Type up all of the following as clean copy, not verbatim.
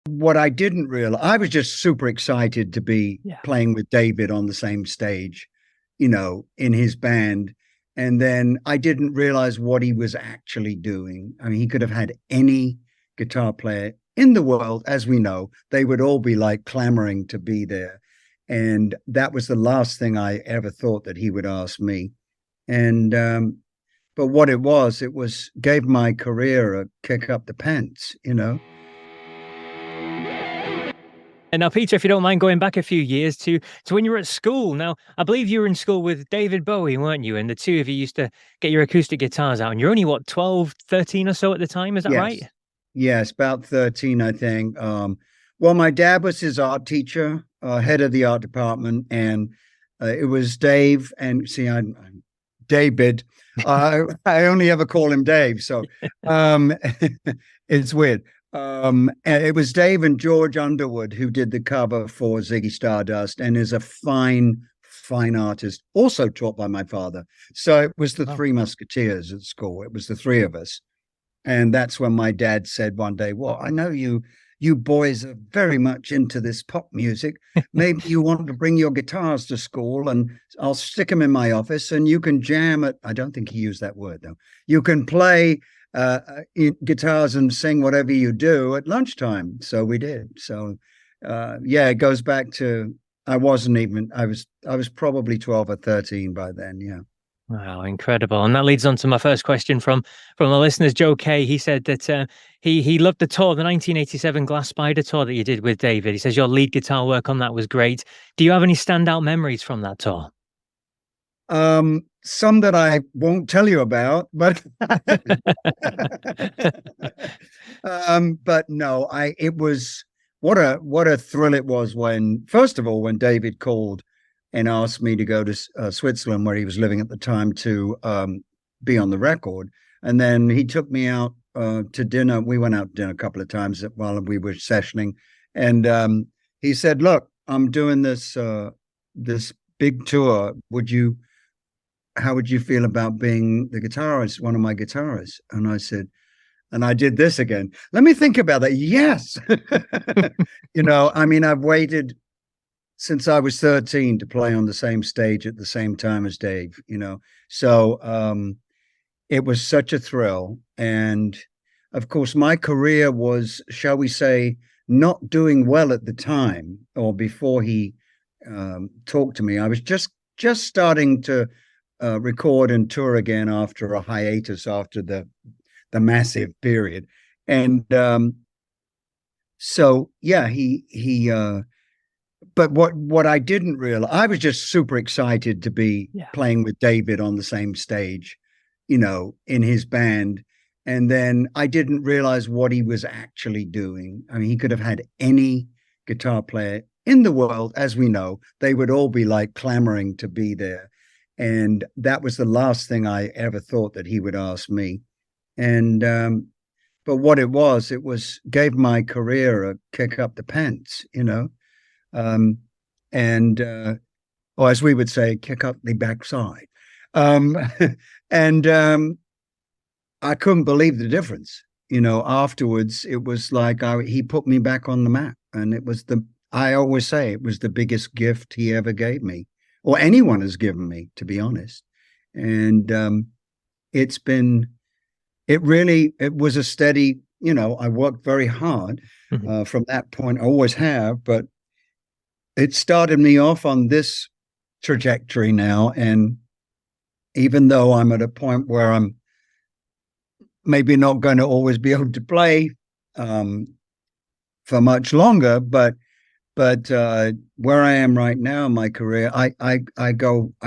What I didn't realize, I was just super excited to be Yeah. playing with David on the same stage, in his band. And then I didn't realize what he was actually doing. I mean, he could have had any guitar player in the world, as we know, they would all be like clamoring to be there. And that was the last thing I ever thought that he would ask me. And, but what it was gave my career a kick up the pants. And now, Peter, if you don't mind going back a few years to when you were at school. Now, I believe you were in school with David Bowie, weren't you? And the two of you used to get your acoustic guitars out. And you're only, what, 12, 13 or so at the time? Is that right? Yes. Yes, about 13, I think. Well, my dad was his art teacher, head of the art department, and it was Dave. And see, I'm David. I only ever call him Dave, so um, it's weird. And it was Dave and George Underwood who did the cover for Ziggy Stardust, and is a fine, fine artist, also taught by my father. So it was the Oh. Three Musketeers at school. It was the three of us. And that's when my dad said one day, "Well, I know you boys are very much into this pop music. Maybe you want to bring your guitars to school, and I'll stick them in my office and you can jam at," I don't think he used that word though. "You can play guitars and sing whatever you do at lunchtime." So we did. So yeah, it goes back to, I was probably 12 or 13 by then. Yeah. Wow, incredible. And that leads on to my first question from the listeners. Joe Kay, he said that he loved the tour, the 1987 Glass Spider tour that you did with David. He says your lead guitar work on that was great. Do you have any standout memories from that tour? Some that I won't tell you about, but but no, it was, what a thrill it was when, first of all, when David called and asked me to go to Switzerland, where he was living at the time, to be on the record. And then he took me out to dinner. We went out to dinner a couple of times while we were sessioning. And he said, "Look, I'm doing this big tour. How would you feel about being the guitarist, one of my guitarists?" And I said, and I did this again. Let me think about that. Yes. I mean, I've waited since I was 13 to play on the same stage at the same time as Dave. So it was such a thrill. And of course, my career was, shall we say, not doing well at the time, or before he talked to me. I was just starting to record and tour again after a hiatus, after the massive period. And so yeah, he but what I didn't realize, I was just super excited to be playing with David on the same stage, in his band. And then I didn't realize what he was actually doing. I mean, he could have had any guitar player in the world, as we know, they would all be like clamoring to be there. And that was the last thing I ever thought that he would ask me. And but what it was gave my career a kick up the pants. Um, and or as we would say, kick up the backside. Um, and I couldn't believe the difference. Afterwards, it was like he put me back on the map, and I always say it was the biggest gift he ever gave me, or anyone has given me, to be honest. And it was a steady, I worked very hard from that point. I always have, but it started me off on this trajectory now. And even though I'm at a point where I'm maybe not going to always be able to play for much longer, but where I am right now in my career, I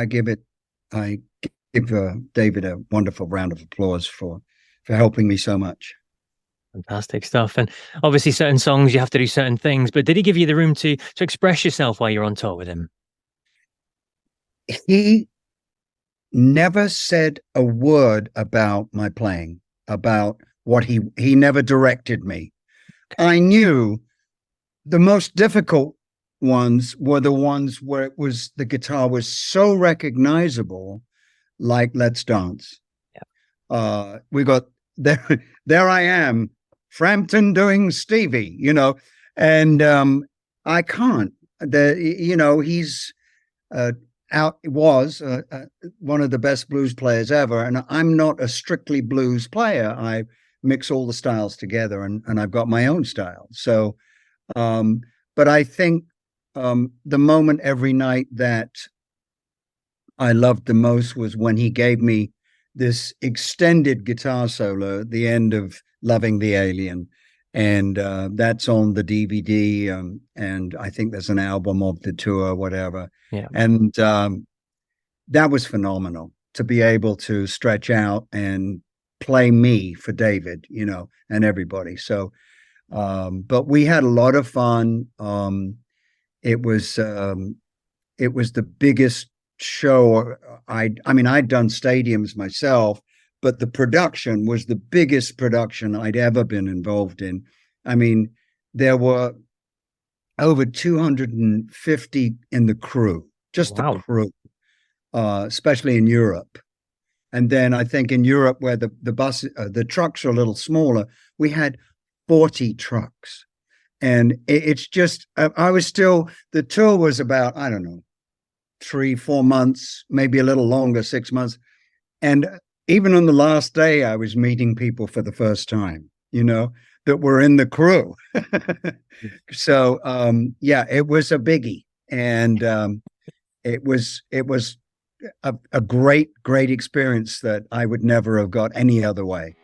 give David a wonderful round of applause for helping me so much. Fantastic stuff. And obviously certain songs you have to do certain things, but did he give you the room to express yourself while you're on tour with him? He never said a word about my playing, about what he never directed me. I knew the most difficult ones were the ones where the guitar was so recognizable, like Let's Dance. We got there I am, Frampton doing Stevie, And I can't. He's uh, out was one of the best blues players ever, and I'm not a strictly blues player. I mix all the styles together, and I've got my own style. So, um, but I think the moment every night that I loved the most was when he gave me this extended guitar solo at the end of Loving the Alien. And that's on the DVD. And I think there's an album of the tour, whatever. Yeah. And that was phenomenal to be able to stretch out and play me for David, and everybody. So, but we had a lot of fun. It was the biggest show. I mean, I'd done stadiums myself, but the production was the biggest production I'd ever been involved in. I mean, there were over 250 in the crew, just Wow. the crew, especially in Europe. And then I think in Europe, where the trucks are a little smaller, we had 40 trucks. And it's just, the tour was about, I don't know, 3-4 months, maybe a little longer, 6 months. And even on the last day, I was meeting people for the first time, that were in the crew. So, yeah, it was a biggie. And it was a great, great experience that I would never have got any other way.